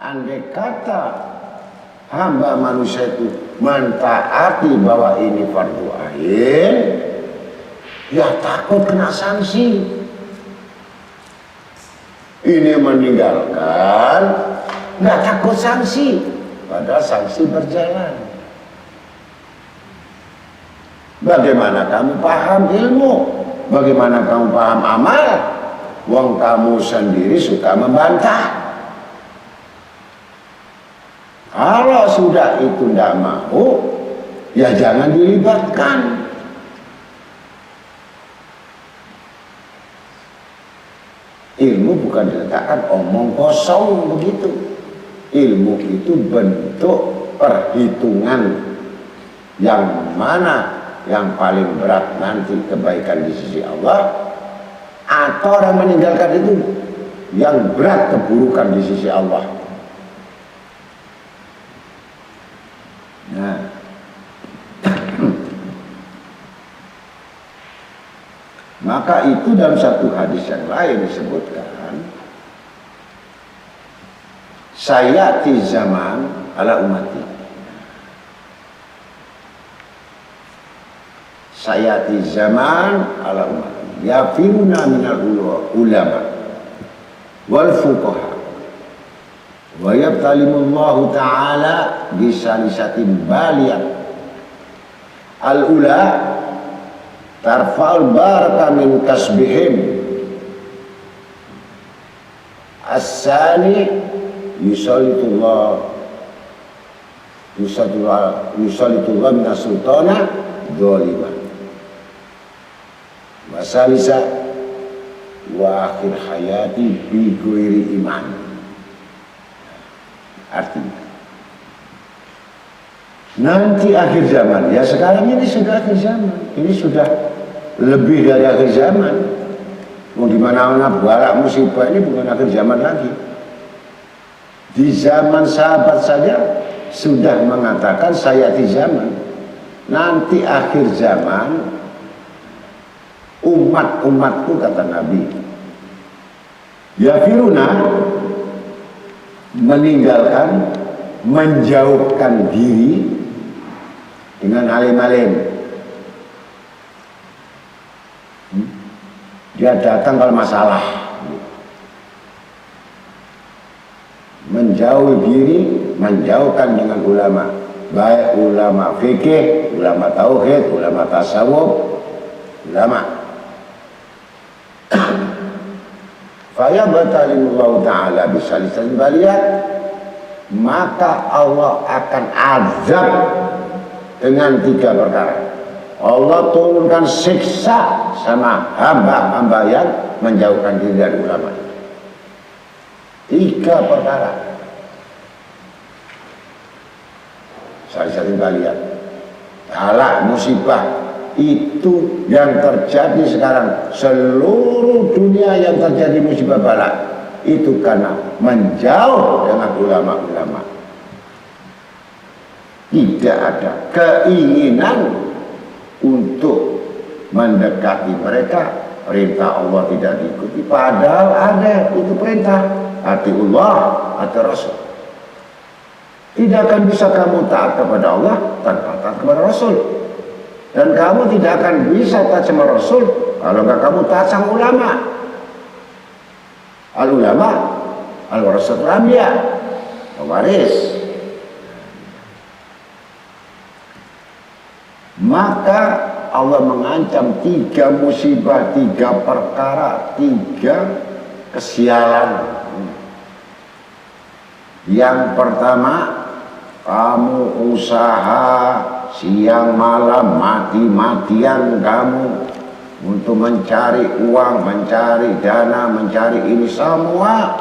Andai kata hamba manusia itu mentaati bahwa ini fardu ain, ya takut kena sanksi. Ini meninggalkan, nggak takut sanksi, padahal sanksi berjalan. Bagaimana kamu paham ilmu? Bagaimana kamu paham amal? Wong kamu sendiri suka membantah. Kalau sudah itu tidak mau, ya jangan dilibatkan. Ilmu bukan diletakkan omong kosong begitu. Ilmu itu bentuk perhitungan yang mana yang paling berat nanti kebaikan di sisi Allah, atau orang meninggalkan itu yang berat keburukan di sisi Allah. Nah, maka itu dalam satu hadis yang lain disebutkan, sayati zaman ala umati, sayati zaman ala umati yafiruna minal ulama wal fuqaha wa yabtalimullahu ta'ala bisalisatin baliyah. Al-ula tarfa'ul baraka min kasbihim, as-sani yusalitullah minas sultana dholimah, wasalisa wa akhir hayati bi ghairi iman. Artinya nanti akhir zaman, ya sekarang ini sudah akhir zaman, ini sudah lebih dari akhir zaman. Mau dimana-mana balak musibah ini bukan akhir zaman lagi. Di zaman sahabat saja sudah mengatakan sayati zaman, nanti akhir zaman umat-umatku, kata Nabi, yafiruna, meninggalkan, menjauhkan diri dengan alim-alim. Dia datang kalau masalah, menjauhi diri, menjauhkan dengan ulama, baik ulama fikih, ulama tauhid, ulama tasawuf, ulama. Faya batalimullahu ta'ala bisalisan baliyat, maka Allah akan azab dengan 3 perkara. Allah turunkan siksa sama hamba-hamba yang menjauhkan diri dari ulama. 3 perkara. Salisatin baliyat, bala musibah itu yang terjadi sekarang, seluruh dunia yang terjadi musibah bala itu karena menjauh dengan ulama-ulama. Tidak ada keinginan untuk mendekati mereka, perintah Allah tidak diikuti, padahal ada itu perintah, atiullah, ati Rasul. Tidak akan bisa kamu taat kepada Allah tanpa taat kepada Rasul. Dan kamu tidak akan bisa taat sama Rasul kalau nggak kamu taat sama ulama. Al-ulama al-warasatul anbiya, pewaris. Maka Allah mengancam 3 musibah, 3 perkara, 3 kesialan. Yang pertama, kamu usaha siang malam mati-matian kamu untuk mencari uang, mencari dana, mencari ini semua,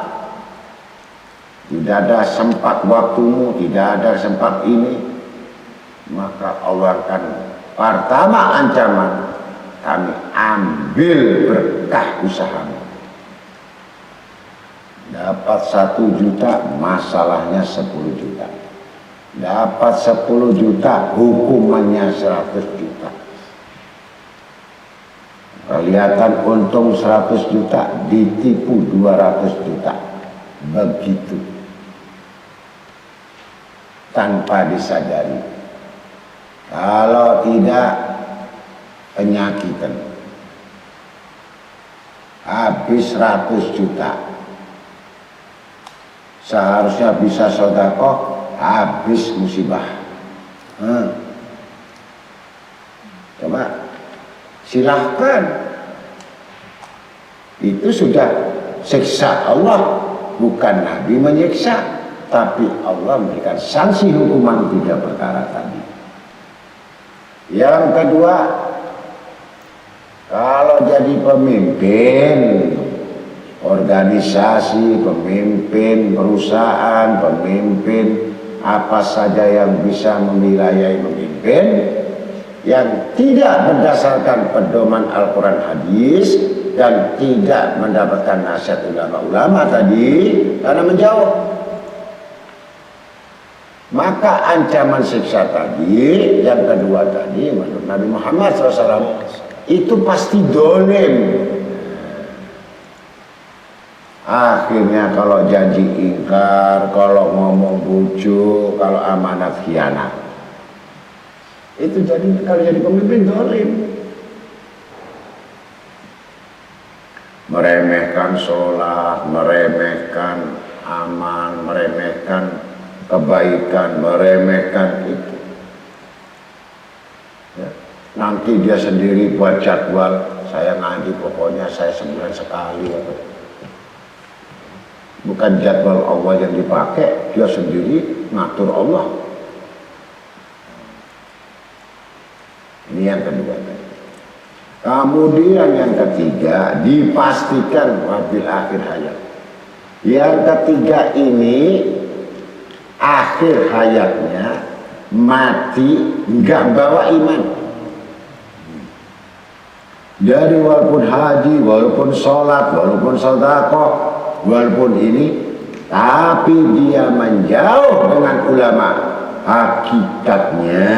tidak ada sempat waktumu, tidak ada sempat ini, maka Allah akan pertama ancaman, kami ambil berkah usahamu. Dapat 1 juta, masalahnya 10 juta. Dapat 10 juta, hukumannya 100 juta. Kelihatan untung 100 juta, ditipu 200 juta. Begitu. tanpa disadari. Kalau tidak, penyakitan. Habis 100 juta. Seharusnya bisa sedekah, habis musibah. Coba silahkan. Itu sudah siksa Allah. Bukan Nabi menyiksa, tapi Allah memberikan sanksi hukuman 3 perkara tadi. Yang kedua, kalau jadi pemimpin organisasi, pemimpin perusahaan, pemimpin apa saja yang bisa memwilayai pemimpin, yang tidak berdasarkan pedoman Al-Quran hadis dan tidak mendapatkan nasihat ulama-ulama tadi karena menjauh, maka ancaman siksa tadi yang kedua tadi menurut Nabi Muhammad SAW itu pasti dolim. Akhirnya kalau janji ingkar, kalau ngomong bujuk, kalau amanat khianat. Itu jadi kalau jadi pemimpin dolim. Meremehkan sholat, meremehkan aman, meremehkan kebaikan, meremehkan itu. Ya. Nanti dia sendiri buat jadwal, saya ngaji pokoknya saya sebulan sekali. Bukan jadwal Allah yang dipakai, dia sendiri ngatur Allah. Ini yang kedua. Kemudian yang ketiga, dipastikan wabil akhir hayat. Yang ketiga ini akhir hayatnya mati nggak bawa iman. Jadi walaupun haji, walaupun sholat, walaupun sedekah, walaupun ini, tapi dia menjauh dengan ulama. Hakikatnya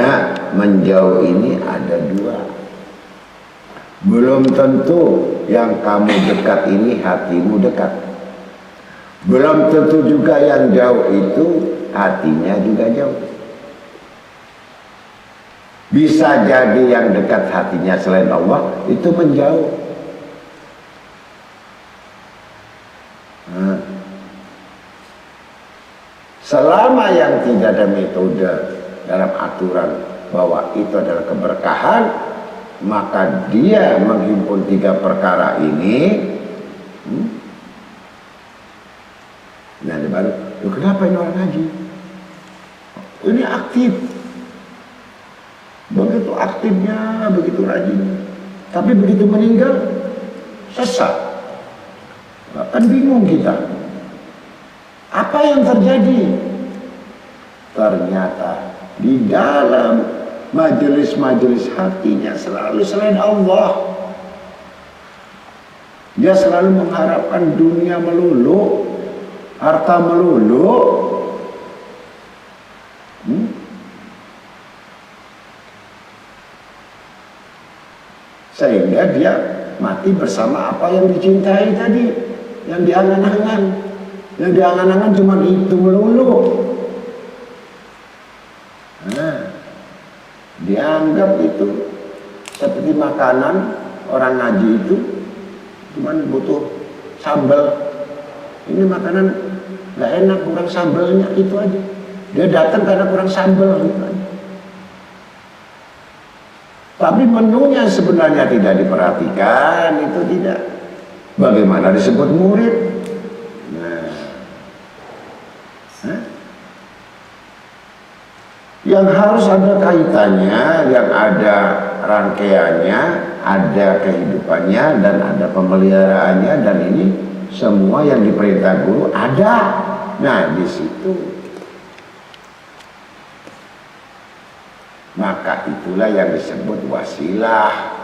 menjauh ini ada 2. Belum tentu yang kamu dekat ini hatimu dekat. Belum tentu juga yang jauh itu hatinya juga jauh. Bisa jadi yang dekat hatinya selain Allah itu menjauh. Selama yang tidak ada metode dalam aturan bahwa itu adalah keberkahan, maka dia menghimpun 3 perkara ini. Nah, baru, kenapa ini orang haji? Ini aktif. Begitu aktifnya, begitu rajinnya. Tapi begitu meninggal, sesat. Kan bingung kita. Apa yang terjadi? Ternyata di dalam majelis-majelis hatinya selalu selain Allah. Dia selalu mengharapkan dunia melulu, harta melulu. Sehingga dia mati bersama apa yang dicintai tadi, yang diangan-angan. Yang diangan-angan cuma itu melulu. Nah, dianggap itu seperti makanan. Orang ngaji itu cuma butuh sambal. Ini makanan gak enak, kurang sambalnya, itu aja. Dia datang karena kurang sambal, gitu aja. Tapi menunya sebenarnya tidak diperhatikan, itu tidak. Bagaimana disebut murid? Yang harus ada kaitannya, yang ada rangkaiannya, ada kehidupannya, dan ada pemeliharaannya, dan ini semua yang diperintah guru ada. Nah, di situ maka itulah yang disebut wasilah.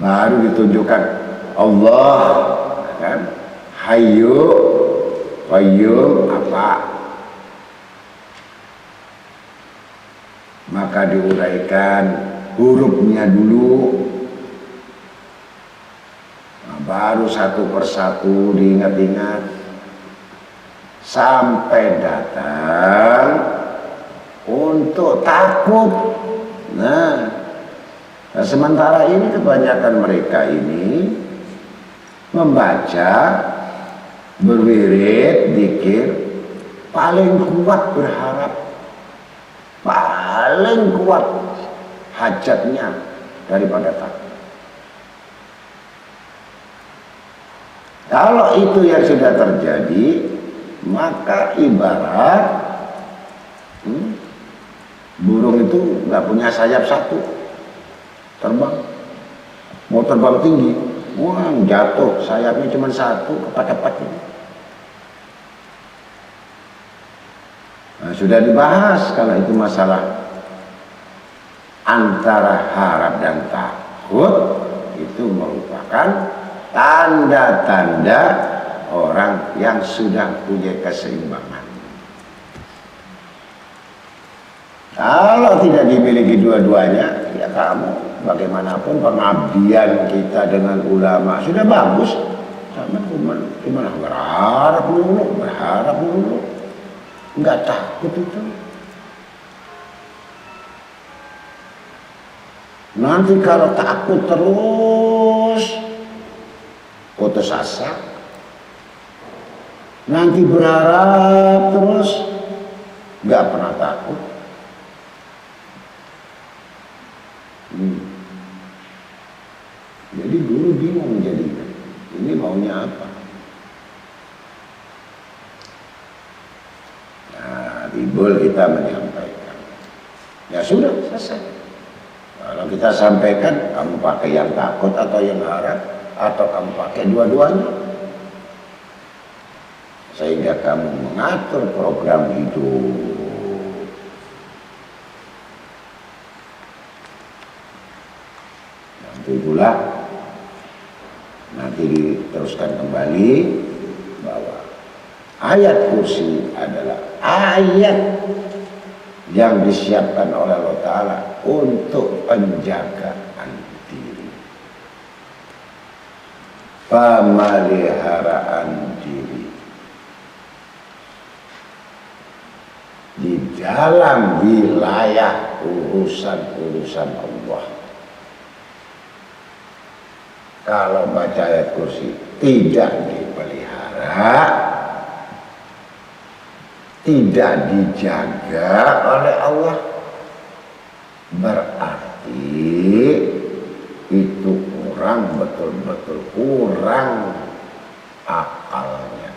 Baru ditunjukkan Allah, kan? Hayyu, Qayyum, apa? Maka diuraikan hurufnya dulu, nah, baru satu persatu diingat-ingat. sampai datang untuk takut. Nah, sementara ini kebanyakan mereka ini membaca, berwirid, zikir, paling kuat berharap, paling kuat hajatnya daripada takut. Kalau itu yang sudah terjadi, maka ibarat burung itu nggak punya sayap satu, terbang, mau terbang tinggi, wah jatuh, sayapnya cuma satu, kepat-kepat ini. Nah, sudah dibahas kalau itu masalah antara harap dan takut, itu merupakan tanda-tanda orang yang sudah punya keseimbangan. Kalau tidak dimiliki dua-duanya, ya kamu bagaimanapun pengabdian kita dengan ulama sudah bagus, sama cuma berharap dulu, nggak takut itu. Nanti kalau takut terus putus asa, nanti berharap terus nggak pernah takut. Jadi guru bingung jadinya, ini maunya apa? Nah, timbul kita menyampaikan, ya sudah selesai. Kalau kita sampaikan, kamu pakai yang takut atau yang harap, atau kamu pakai dua-duanya, sehingga kamu mengatur program hidup. Nanti pula nanti diteruskan kembali bahwa ayat kursi adalah ayat yang disiapkan oleh Allah Ta'ala untuk penjagaan diri, pemeliharaan diri di dalam wilayah urusan-urusan Allah. Kalau baca ayat kursi tidak dipelihara, tidak dijaga oleh Allah, berarti itu orang betul-betul kurang akalnya,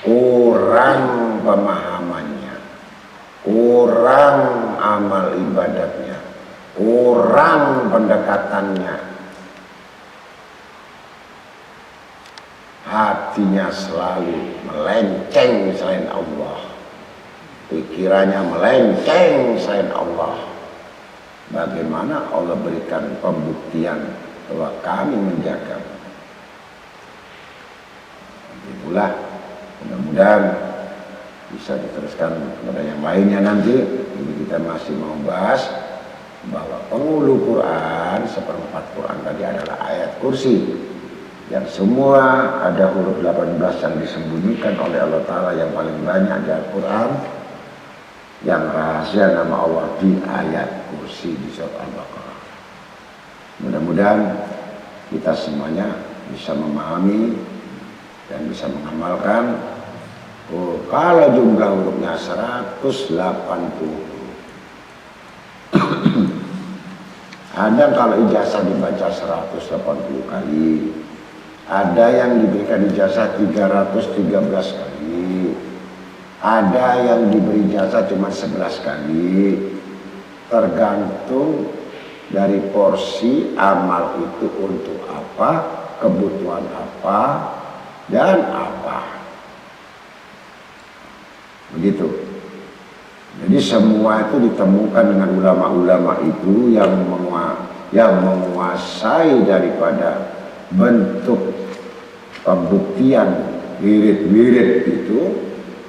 kurang pemahamannya, kurang amal ibadatnya, kurang pendekatannya. Hatinya selalu melenceng selain Allah, pikirannya melenceng selain Allah. Bagaimana Allah berikan pembuktian bahwa kami menjaga. Itulah, mudah-mudahan bisa diteruskan kepada yang lainnya nanti. Ini kita masih mau bahas bahwa penghulu Quran, seperempat Quran tadi adalah ayat kursi, yang semua ada huruf 18 yang disembunyikan oleh Allah Ta'ala yang paling banyak di Al-Quran, yang rahasia nama Allah di ayat kursi di surat Al-Baqarah. Mudah-mudahan kita semuanya bisa memahami dan bisa mengamalkan. Kalau jumlah hurufnya 180, ada kalau ijazah dibaca 180 kali, ada yang diberikan ijazah 313 kali, ada yang diberi ijazah cuma 11 kali, tergantung dari porsi amal itu untuk apa, kebutuhan apa, dan apa. Begitu. Jadi semua itu ditemukan dengan ulama-ulama itu yang menguasai daripada bentuk pembuktian wirid-wirid itu,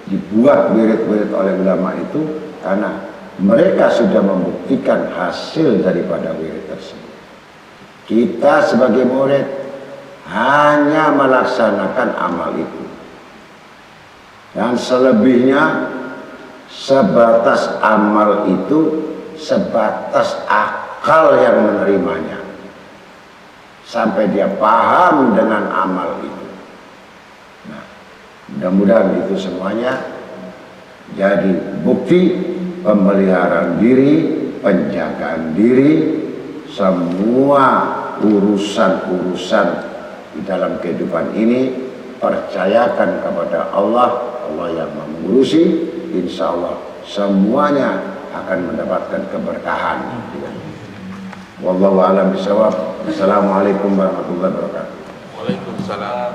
dibuat wirid-wirid oleh ulama itu karena mereka sudah membuktikan hasil daripada wirid tersebut. Kita sebagai murid hanya melaksanakan amal itu, dan selebihnya sebatas amal itu, sebatas akal yang menerimanya, sampai dia paham dengan amal itu. Nah, mudah-mudahan itu semuanya jadi bukti pemeliharaan diri, penjagaan diri, semua urusan-urusan di dalam kehidupan ini percayakan kepada Allah. Allah yang mengurusi, insya Allah semuanya akan mendapatkan keberkahan. Wallahu a'lam bishawab. Assalamualaikum warahmatullahi wabarakatuh. Waalaikumsalam.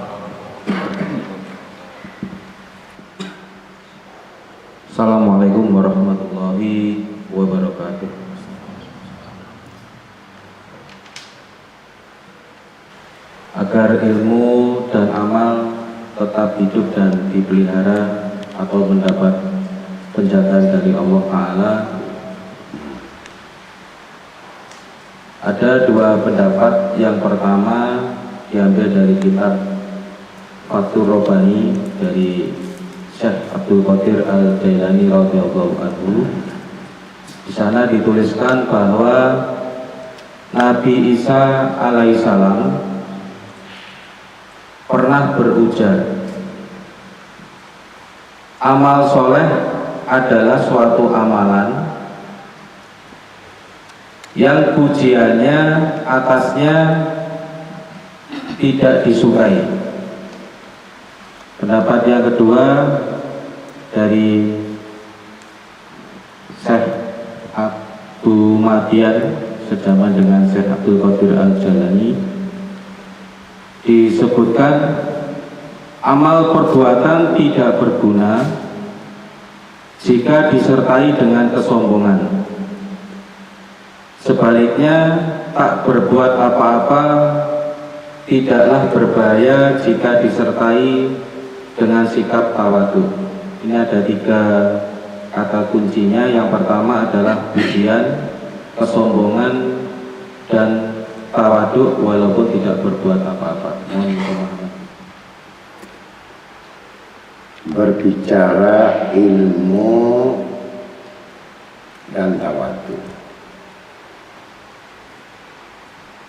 Assalamualaikum warahmatullahi wabarakatuh. Agar ilmu dan amal tetap hidup dan dipelihara atau mendapat penjagaan dari Allah Ta'ala, ada dua pendapat. Yang pertama diambil dari kitab Fathur Rabbani dari Syekh Abdul Qadir Al-Jailani radhiyallahu anhu. Di sana dituliskan bahwa Nabi Isa alaihissalam pernah berujar, amal soleh adalah suatu amalan yang pujiannya atasnya tidak disukai. Pendapat yang kedua dari Syekh Abu Madian sejaman dengan Syekh Abdul Qadir Al-Jailani, disebutkan amal perbuatan tidak berguna jika disertai dengan kesombongan. Sebaliknya, tak berbuat apa-apa tidaklah berbahaya jika disertai dengan sikap tawadhu. Ini ada tiga kata kuncinya. Yang pertama adalah pujian, kesombongan, dan tawadhu walaupun tidak berbuat apa-apa. Mohon pemahaman. Berbicara ilmu dan tawadhu.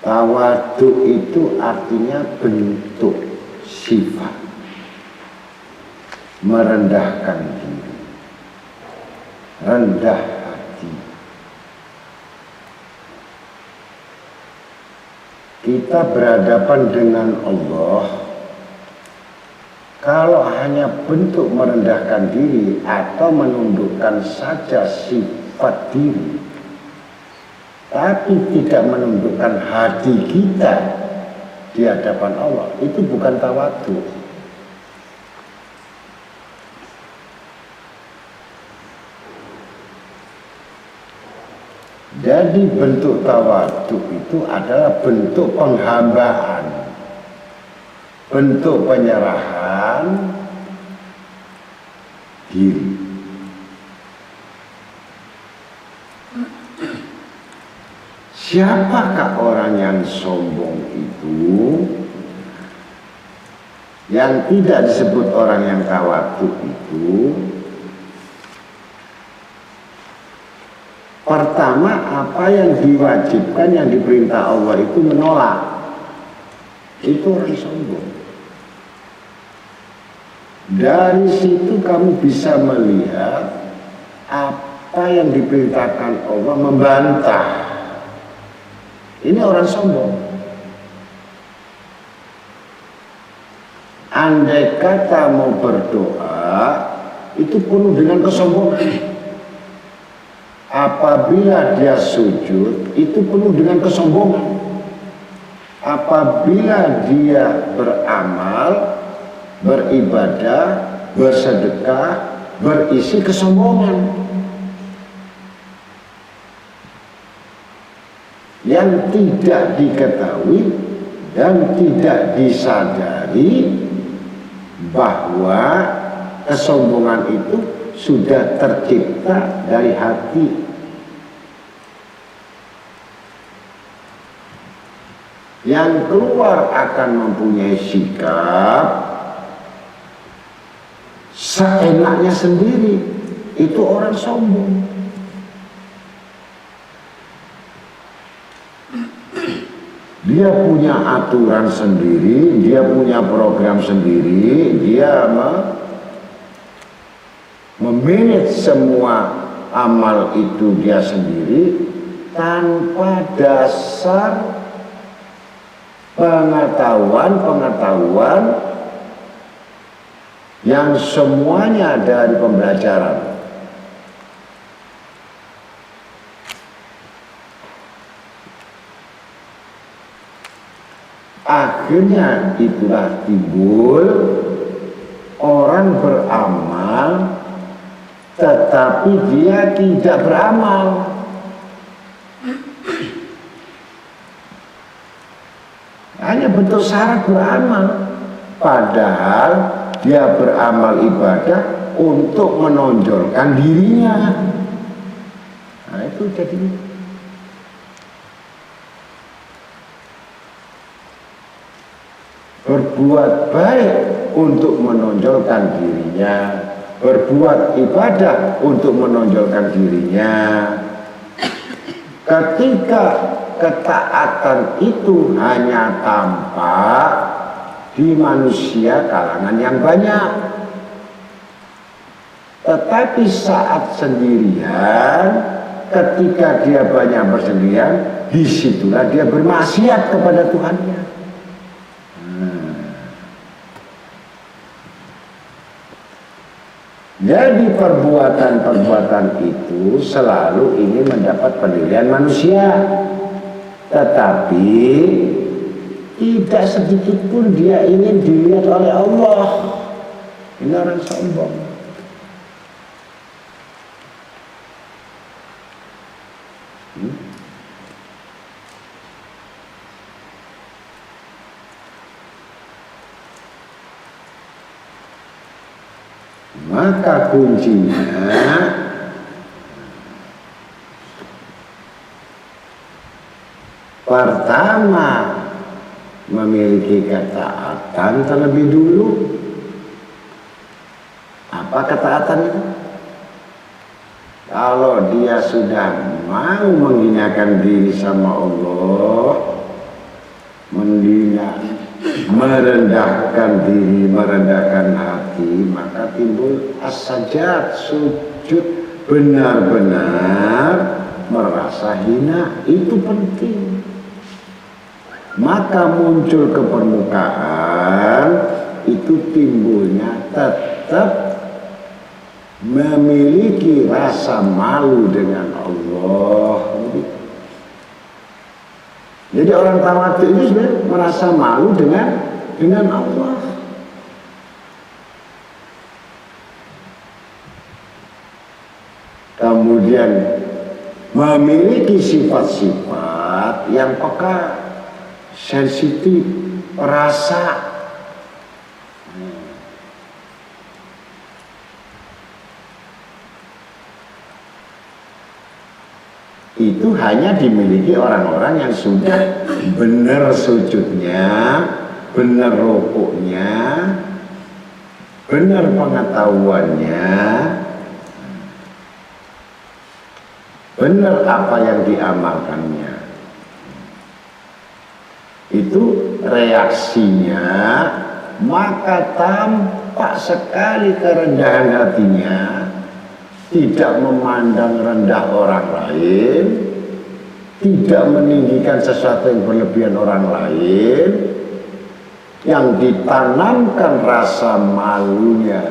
Tawadhu itu artinya bentuk sifat, merendahkan diri, rendah hati. Kita berhadapan dengan Allah, kalau hanya bentuk merendahkan diri atau menundukkan saja sifat diri, tapi tidak menundukkan hati kita di hadapan Allah, itu bukan tawadhu. Jadi bentuk tawadhu itu adalah bentuk penghambaan, bentuk penyerahan diri. Siapakah orang yang sombong itu? Yang tidak disebut orang yang tawadhu itu, pertama, apa yang diwajibkan, yang diperintah Allah itu menolak. Itu orang sombong. Dari situ kamu bisa melihat apa yang diperintahkan Allah membantah. Ini orang sombong. Andai kata mau berdoa, itu penuh dengan kesombongan. Apabila dia sujud, itu penuh dengan kesombongan. Apabila dia beramal, beribadah, bersedekah, berisi kesombongan. Yang tidak diketahui dan tidak disadari bahwa kesombongan itu sudah tercipta dari hati. Yang keluar akan mempunyai sikap seenaknya sendiri, itu orang sombong. Dia punya aturan sendiri, dia punya program sendiri, dia memanage semua amal itu dia sendiri tanpa dasar pengetahuan yang semuanya dari pembelajaran. Akhirnya itulah timbul orang beramal tetapi dia tidak beramal. Hanya bentuk syarat beramal, padahal dia beramal ibadah untuk menonjolkan dirinya. Nah itu jadi berbuat baik untuk menonjolkan dirinya, berbuat ibadah untuk menonjolkan dirinya. Ketika ketaatan itu hanya tampak di manusia kalangan yang banyak, tetapi saat sendirian, ketika dia banyak bersendirian, disitulah dia bermaksiat kepada Tuhannya. Jadi perbuatan-perbuatan itu selalu ingin mendapat penilaian manusia, tetapi tidak sedikit pun dia ingin dilihat oleh Allah. Ini orang sombong. Maka kuncinya pertama memiliki ketaatan terlebih dulu. Apa ketaatan itu? Kalau dia sudah mau menghinakan diri sama Allah, merendahkan diri, merendahkan hati, maka timbul as-sajad, sujud, benar-benar merasa hina. Itu penting. Maka muncul ke permukaan, itu timbulnya tetap memiliki rasa malu dengan Allah. Jadi orang tawadhu itu sebenarnya merasa malu dengan Allah. Kemudian memiliki sifat-sifat yang peka, sensitif, perasa. Itu hanya dimiliki orang-orang yang sudah benar sujudnya, benar rukuknya, benar pengetahuannya, benar apa yang diamalkannya. Itu reaksinya, maka tampak sekali kerendahan hatinya. Tidak memandang rendah orang lain, tidak meninggikan sesuatu yang berlebihan orang lain, yang ditanamkan rasa malunya.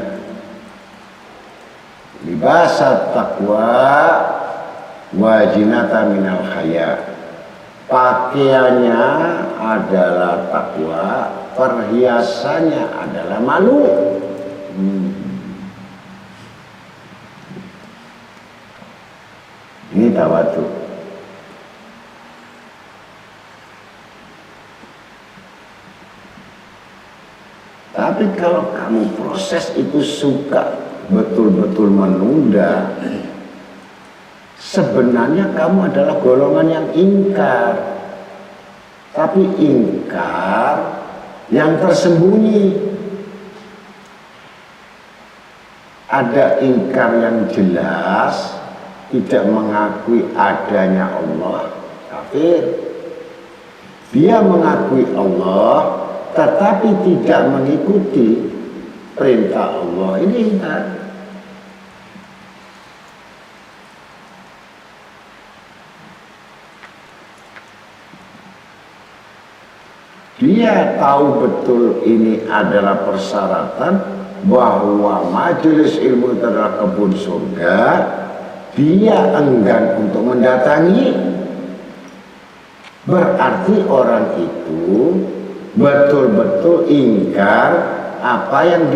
Libasat taqwa wajinata minal khaya. Pakaiannya adalah takwa, perhiasannya adalah malu. Ini tawadhu. Tapi kalau kamu proses itu suka betul-betul menunda, sebenarnya kamu adalah golongan yang ingkar. tapi ingkar yang tersembunyi. Ada ingkar yang jelas, tidak mengakui adanya Allah, kafir. Dia mengakui Allah tetapi tidak mengikuti perintah Allah, ini ingkar. Dia tahu betul ini adalah persyaratan bahwa majelis ilmu itu adalah kebun surga, dia enggan untuk mendatangi. Berarti orang itu betul-betul ingkar apa yang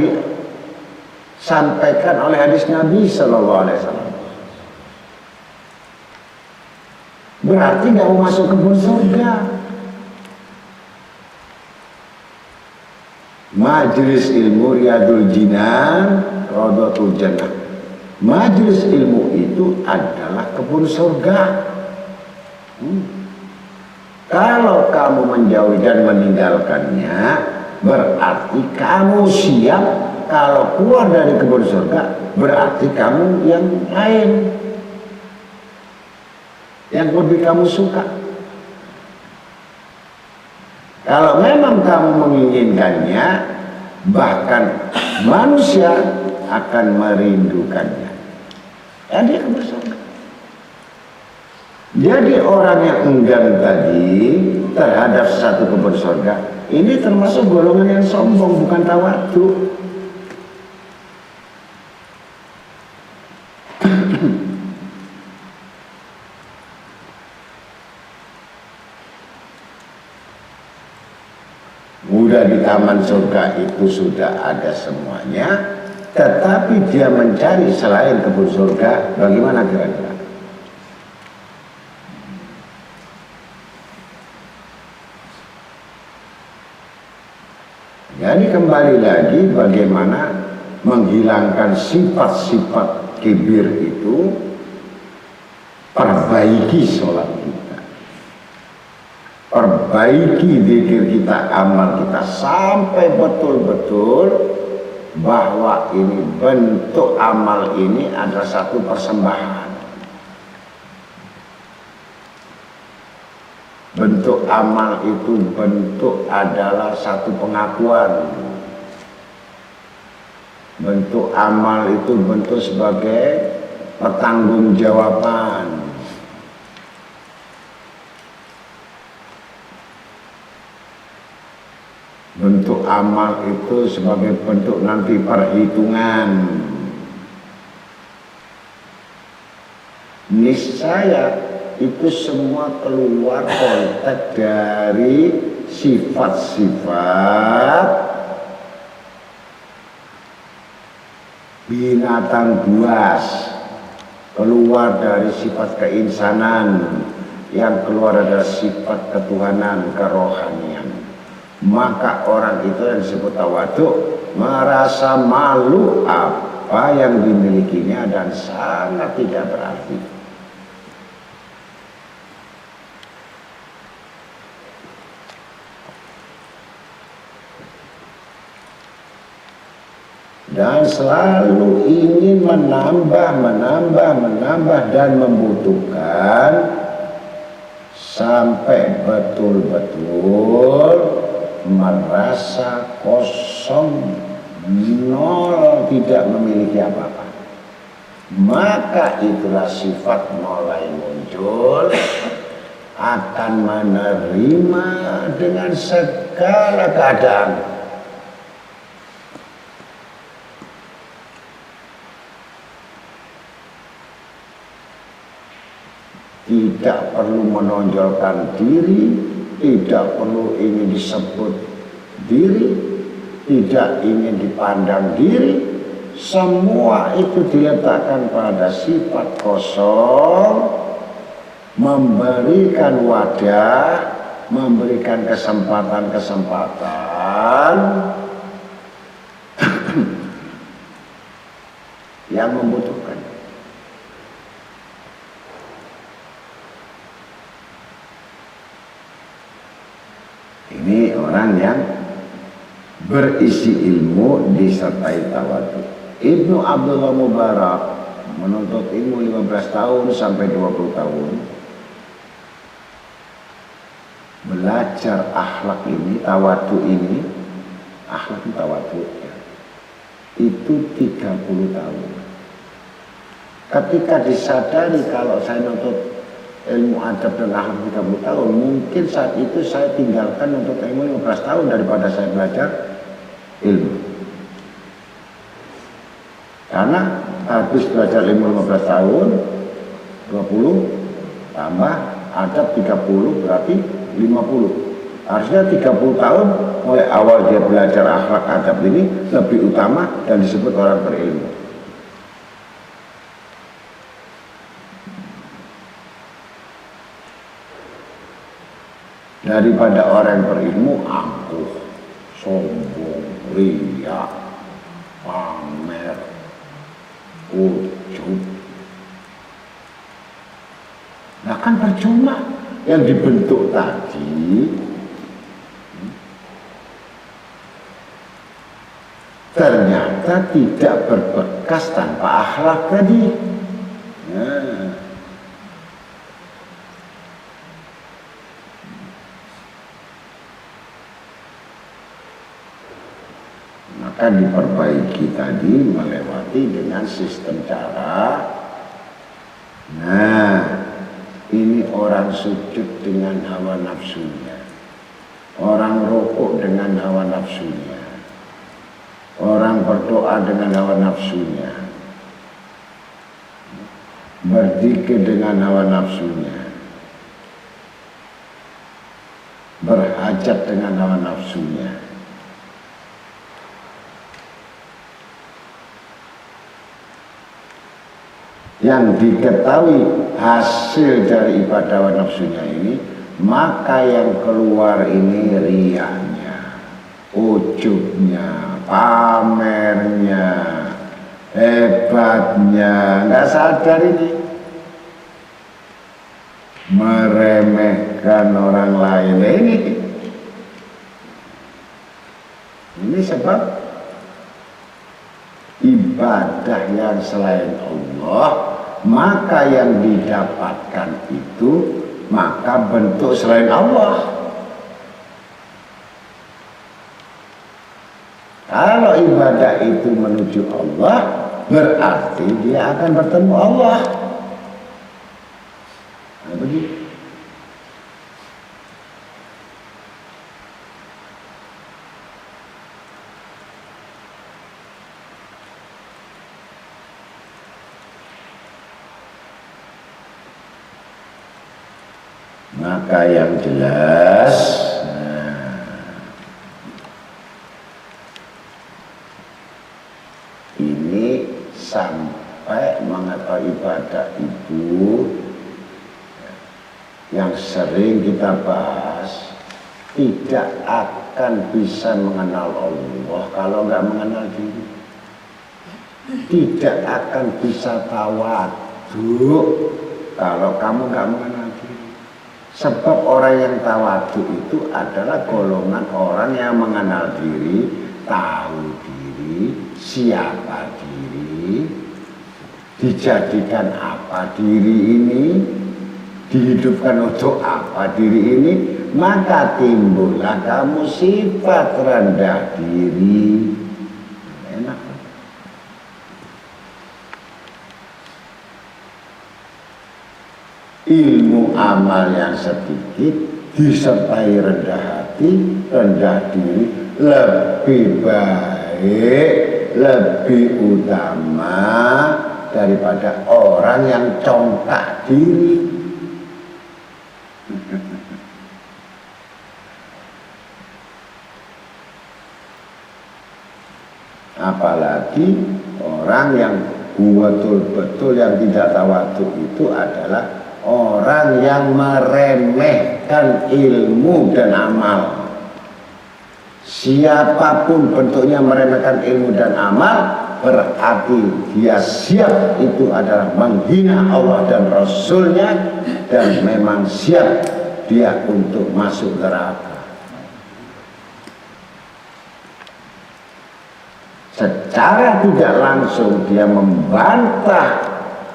disampaikan oleh hadis Nabi Sallallahu Alaihi Wasallam. Berarti nggak mau masuk kebun surga. Majelis ilmu Riyadul Jinan, Rodotul Jannah. Majelis ilmu itu adalah kebun surga. Kalau kamu menjauhi dan meninggalkannya, berarti kamu siap kalau keluar dari kebun surga, berarti kamu yang lain, yang lebih kamu suka. Kalau memang kamu menginginkannya, bahkan manusia akan merindukannya, dia kebun surga. Jadi orang yang enggan tadi terhadap satu kebun surga, ini termasuk golongan yang sombong, bukan tawadhu. Udah di taman surga itu sudah ada semuanya, tetapi dia mencari selain kebun surga, bagaimana kira-kira? Jadi kembali lagi bagaimana menghilangkan sifat-sifat kibir itu, perbaiki sholat kita, perbaiki zikir kita, amal kita, sampai betul-betul bahwa ini bentuk amal ini adalah satu persembahan. Bentuk amal itu bentuk adalah satu pengakuan. Bentuk amal itu bentuk sebagai pertanggungjawaban. Bentuk amal itu sebagai bentuk nanti perhitungan. Niscaya itu semua keluar konteks dari sifat-sifat binatang buas, keluar dari sifat keinsanan, yang keluar adalah sifat ketuhanan, kerohanian. Maka orang itu yang disebut tawadhu merasa malu apa yang dimilikinya dan sangat tidak berarti. Dan selalu ingin menambah dan membutuhkan sampai betul-betul merasa kosong, nol, tidak memiliki apa-apa. Maka itulah sifat mulai muncul, akan menerima dengan segala keadaan. Tidak perlu menonjolkan diri, tidak perlu ingin disebut diri, tidak ingin dipandang diri. Semua itu diletakkan pada sifat kosong, memberikan wadah, memberikan kesempatan-kesempatan yang membutuhkan. Ini orang yang berisi ilmu disertai tawadhu. Ibnu Abdullah Mubarak menuntut ilmu 15 tahun sampai 20 tahun. Belajar akhlak ini, tawadhu ini, akhlak tawadhu ya, itu 30 tahun. Ketika disadari kalau saya nuntut ilmu adab dan akhlak 30 tahun, mungkin saat itu saya tinggalkan nuntut ilmu 15 tahun daripada saya belajar ilmu. Karena habis belajar ilmu 15 tahun, 20 tambah adab 30 berarti 50. Harusnya 30 tahun mulai awal dia belajar akhlak adab ini lebih utama dan disebut orang berilmu. Daripada orang berilmu angkuh, sombong, riya, pamer, ujub. Nah kan percuma yang dibentuk tadi ternyata tidak berbekas tanpa akhlak tadi. Nah, maka diperbaiki tadi melewati dengan sistem cara. Nah, ini orang sujud dengan hawa nafsunya, orang rukuk dengan hawa nafsunya, orang berdoa dengan hawa nafsunya, berzikir dengan hawa nafsunya, berhajat dengan hawa nafsunya. Yang diketahui hasil dari ibadah hawa nafsunya ini, maka yang keluar ini riyanya, ujubnya, pamernya, hebatnya, nggak sadar ini, meremehkan orang lain ini sebab ibadah yang selain Allah, maka yang didapatkan itu maka bentuk selain Allah. Kalau ibadah itu menuju Allah, berarti dia akan bertemu Allah. Nah, begitu. Maka yang jelas, ini sampai mengetahui ibadah itu yang sering kita bahas, tidak akan bisa mengenal Allah kalau nggak mengenal diri. Tidak akan bisa tawadhu kalau kamu nggak mengenal diri. Sebab orang yang tawadhu itu adalah golongan orang yang mengenal diri, tahu diri, siapa diri, dijadikan apa diri ini, dihidupkan untuk apa diri ini, maka timbullah kamu sifat rendah diri. Enak. Ilmu amal yang sedikit disertai rendah hati, rendah diri lebih baik, lebih utama daripada orang yang congkak diri. Apalagi orang yang betul-betul yang tidak tawadhu itu adalah orang yang meremehkan ilmu dan amal. Siapapun bentuknya meremehkan ilmu dan amal, berarti dia siap itu adalah menghina Allah dan Rasulnya, dan memang siap dia untuk masuk neraka. secara tidak langsung dia membantah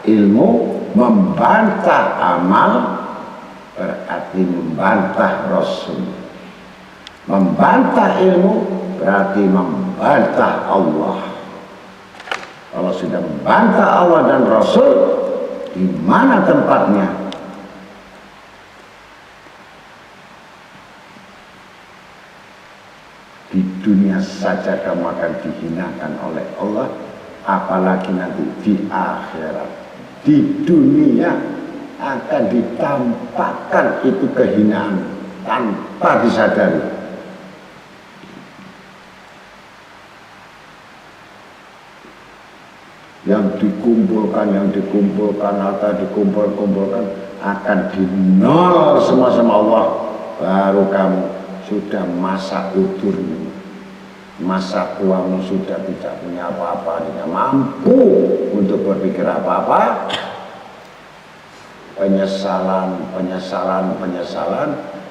ilmu, membantah amal, berarti membantah Rasul. Membantah ilmu berarti membantah Allah. Kalau sudah membantah Allah dan Rasul, di mana tempatnya? Di dunia saja kamu akan dihinakan oleh Allah, apalagi nanti di akhirat. Di dunia akan ditampakkan itu kehinaan tanpa disadari. Yang dikumpulkan, harta dikumpulkan akan dinol semua sama Allah. Baru kamu sudah masa udurmu, masa tuamu sudah tidak punya apa-apa, tidak mampu untuk berpikir apa-apa. Penyesalan,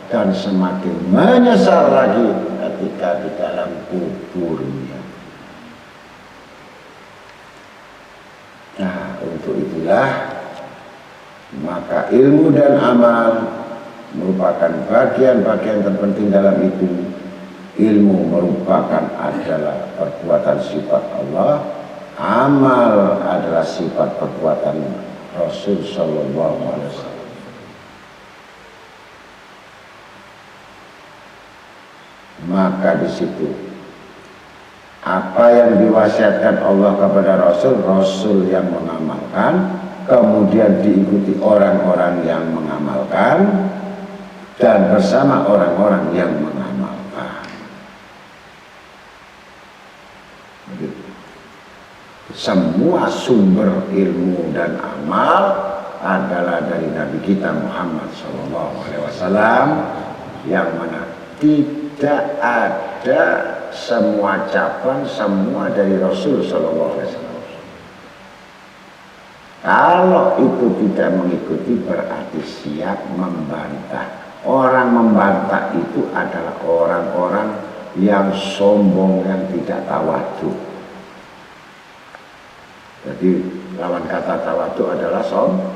dan semakin menyesal lagi ketika di dalam kuburnya. Nah, untuk itulah maka ilmu dan amal merupakan bagian-bagian terpenting dalam itu. Ilmu merupakan adalah perbuatan sifat Allah, amal adalah sifat perbuatan Rasul Sallallahu Alaihi Wasallam. Maka di situ apa yang diwasiatkan Allah kepada Rasul, Rasul yang mengamalkan, kemudian diikuti orang-orang yang mengamalkan, dan bersama orang-orang yang mengamalkan. Semua sumber ilmu dan amal adalah dari Nabi kita Muhammad SAW, yang mana tidak ada semua cabang, semua dari Rasul SAW. Kalau itu tidak mengikuti berarti siap membantah. Orang membantah itu adalah orang-orang yang sombong, yang tidak tawadhu. Jadi lawan kata tawadhu adalah sombong.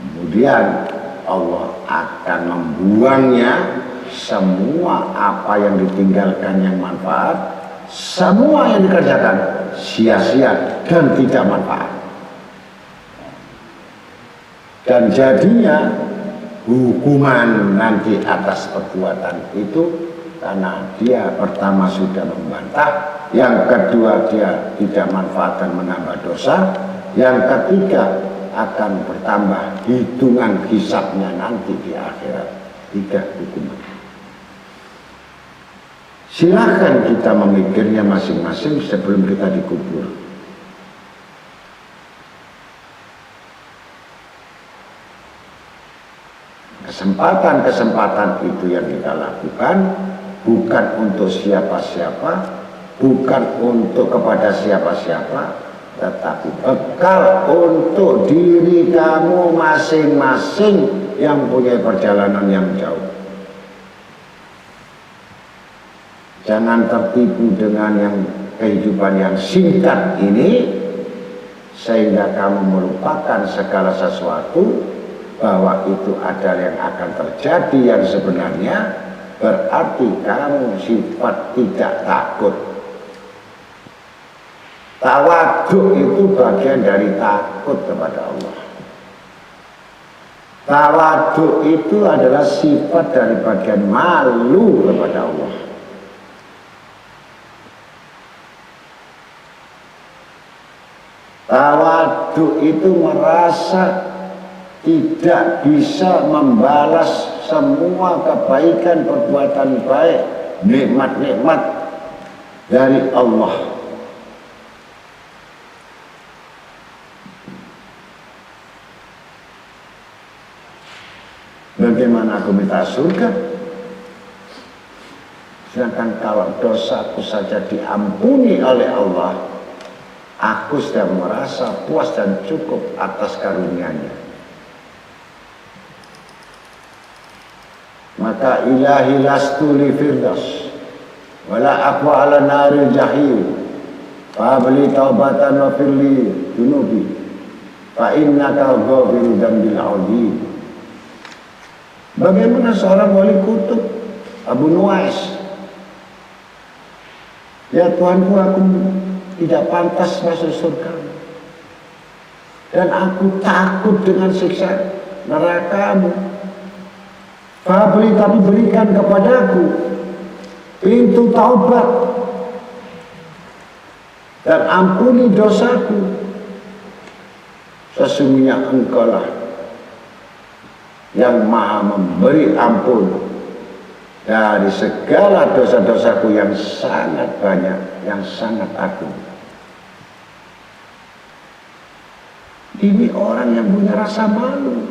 Kemudian Allah akan membuangnya semua apa yang ditinggalkan yang manfaat, semua yang dikerjakan sia-sia dan tidak manfaat. Dan jadinya hukuman nanti atas perbuatan itu, karena dia pertama sudah membantah, yang kedua dia tidak manfaat dan menambah dosa, yang ketiga akan bertambah hitungan hisabnya nanti di akhirat. 3 hukuman. Silahkan kita memikirnya masing-masing sebelum kita dikubur. Kesempatan-kesempatan itu yang kita lakukan bukan untuk siapa-siapa, bukan untuk kepada siapa-siapa, tetapi bekal untuk diri kamu masing-masing yang punya perjalanan yang jauh. Jangan tertipu dengan yang kehidupan yang singkat ini, sehingga kamu melupakan segala sesuatu, bahwa itu adalah yang akan terjadi yang sebenarnya. Berarti kamu sifat tidak takut. Tawadhu itu bagian dari takut kepada Allah. Tawadhu itu adalah sifat dari bagian malu kepada Allah. Tawadhu itu merasa tidak bisa membalas semua kebaikan, perbuatan baik, nikmat-nikmat dari Allah. Bagaimana aku minta surga? Sedangkan kalau dosaku saja diampuni oleh Allah, aku sudah merasa puas dan cukup atas karunia-Nya. maka ilahi lastu li firdaus wala aku ala naril jahim fabli taubatan wa firli dunubi fa innaka ghafiru dzambil azim. Bagaimana seorang wali kutub Abu Nuwais, ya Tuhanku, aku tidak pantas masuk surga dan aku takut dengan siksa nerakamu. Fabli, tapi berikan kepadaku pintu taubat dan ampuni dosaku. Sesungguhnya Engkaulah yang maha memberi ampun dari segala dosa-dosaku yang sangat banyak, yang sangat agung. Ini orang yang punya rasa malu,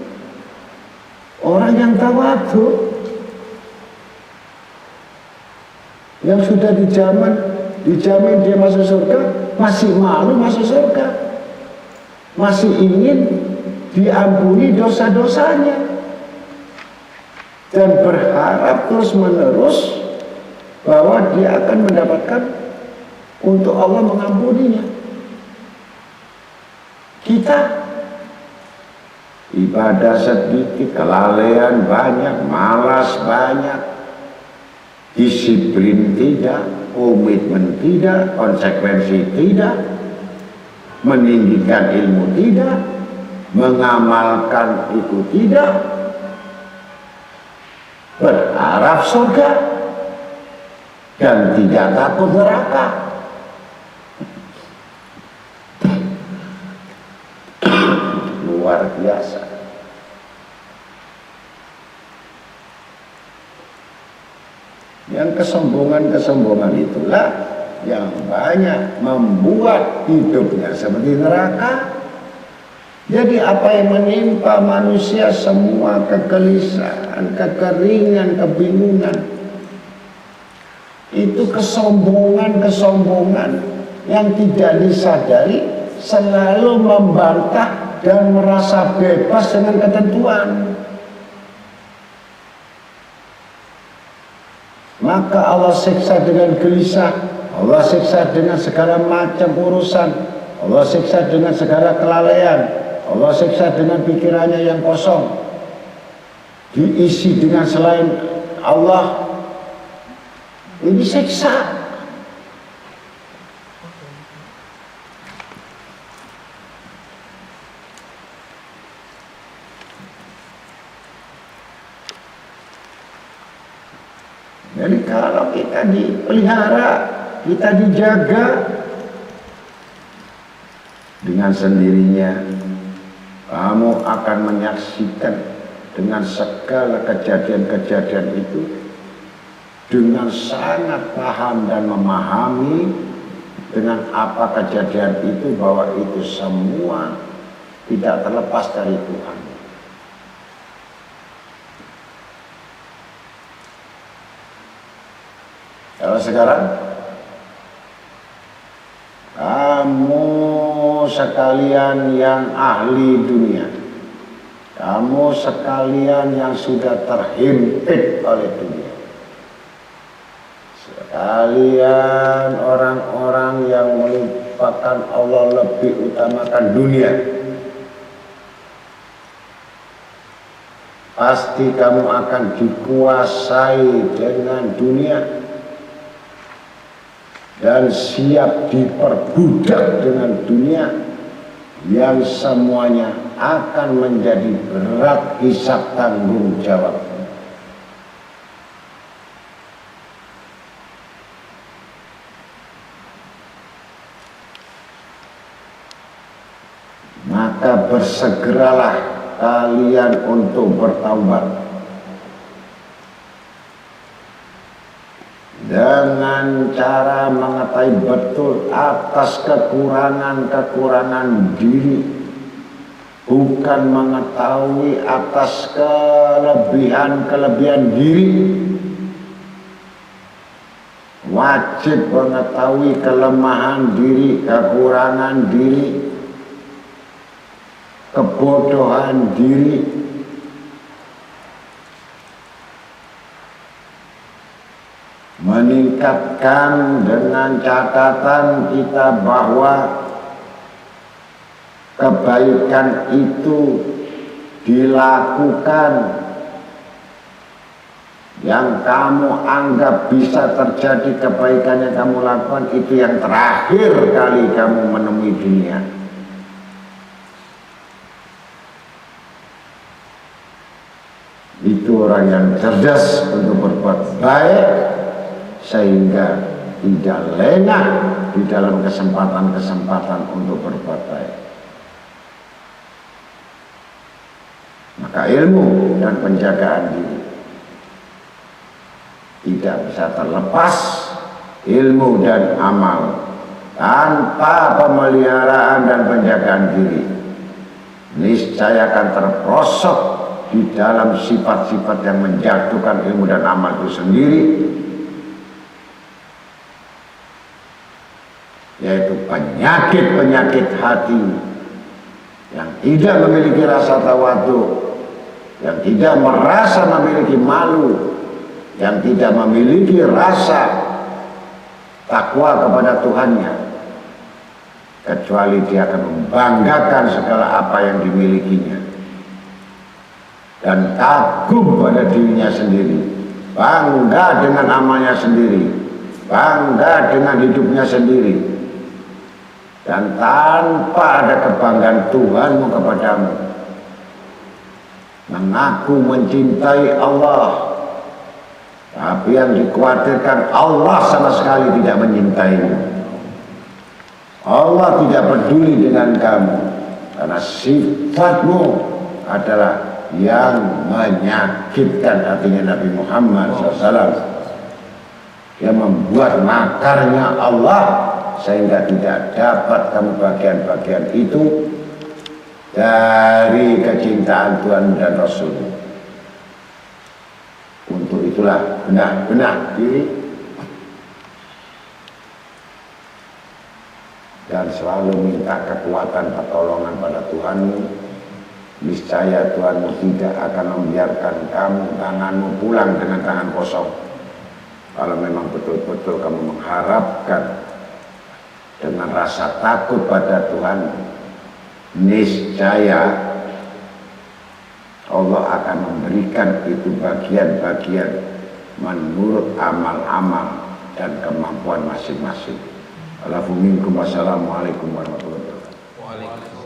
orang yang tawadhu, yang sudah dijamin dia masuk surga, masih malu masuk surga, masih ingin diampuni dosa-dosanya, dan berharap terus-menerus bahwa dia akan mendapatkan untuk Allah mengampuninya. Kita ibadah sedikit, kelalaian banyak, malas banyak, disiplin tidak, komitmen tidak, konsekuensi tidak, meninggikan ilmu tidak, mengamalkan itu tidak, berharap surga dan tidak takut neraka. Luar biasa. Yang kesombongan itulah yang banyak membuat hidupnya seperti neraka. Jadi apa yang menimpa manusia semua, kegelisahan, kekeringan, kebingungan, itu kesombongan yang tidak disadari, selalu membantah dan merasa bebas dengan ketentuan. Maka Allah siksa dengan gelisah, Allah siksa dengan segala macam urusan, Allah siksa dengan segala kelalaian, Allah siksa dengan pikirannya yang kosong, diisi dengan selain Allah. Ini siksa. Jadi kalau kita dipelihara, kita dijaga, dengan sendirinya kamu akan menyaksikan dengan segala kejadian-kejadian itu dengan sangat paham dan memahami dengan apa kejadian itu, bahwa itu semua tidak terlepas dari Tuhan. Kalau sekarang kamu sekalian yang ahli dunia, kamu sekalian yang sudah terhimpit oleh dunia, sekalian orang-orang yang melupakan Allah, lebih utamakan dunia, pasti kamu akan dikuasai dengan dunia dan siap diperbudak dengan dunia, yang semuanya akan menjadi berat hisab tanggung jawab. Maka bersegeralah kalian untuk bertaubat dengan cara mengetahui betul atas kekurangan-kekurangan diri, bukan mengetahui atas kelebihan-kelebihan diri. Wajib mengetahui kelemahan diri, kekurangan diri, kebodohan diri. meningkatkan dengan catatan kita bahwa kebaikan itu dilakukan yang kamu anggap bisa terjadi kebaikan yang kamu lakukan itu yang terakhir kali kamu menemui dunia. Itu orang yang cerdas untuk berbuat baik sehingga tidak lengah di dalam kesempatan-kesempatan untuk berbuat baik. Maka ilmu dan penjagaan diri tidak bisa terlepas, ilmu dan amal tanpa pemeliharaan dan penjagaan diri niscaya akan terprosok di dalam sifat-sifat yang menjatuhkan ilmu dan amal itu sendiri, yaitu penyakit-penyakit hati yang tidak memiliki rasa tawadhu, yang tidak merasa memiliki malu, yang tidak memiliki rasa takwa kepada Tuhannya, kecuali dia akan membanggakan segala apa yang dimilikinya dan kagum pada dirinya sendiri, bangga dengan amalnya sendiri, bangga dengan hidupnya sendiri, dan tanpa ada kebanggaan Tuhanmu kepadamu, mengaku mencintai Allah, tapi yang dikhawatirkan Allah sama sekali tidak mencintaimu. Allah tidak peduli dengan kamu karena sifatmu adalah yang menyakitkan hatinya Nabi Muhammad SAW. Dia membuat makarnya Allah sehingga tidak dapat kamu bagian-bagian itu dari kecintaan Tuhan dan Rasul. Untuk itulah benar-benar diri dan selalu minta kekuatan pertolongan pada Tuhanmu. Niscaya Tuhanmu tidak akan membiarkan tanganmu pulang dengan tangan kosong. Kalau memang betul-betul kamu mengharapkan dengan rasa takut pada Tuhan, niscaya Allah akan memberikan itu bagian-bagian menurut amal-amal dan kemampuan masing-masing. Assalamualaikum warahmatullahi wabarakatuh.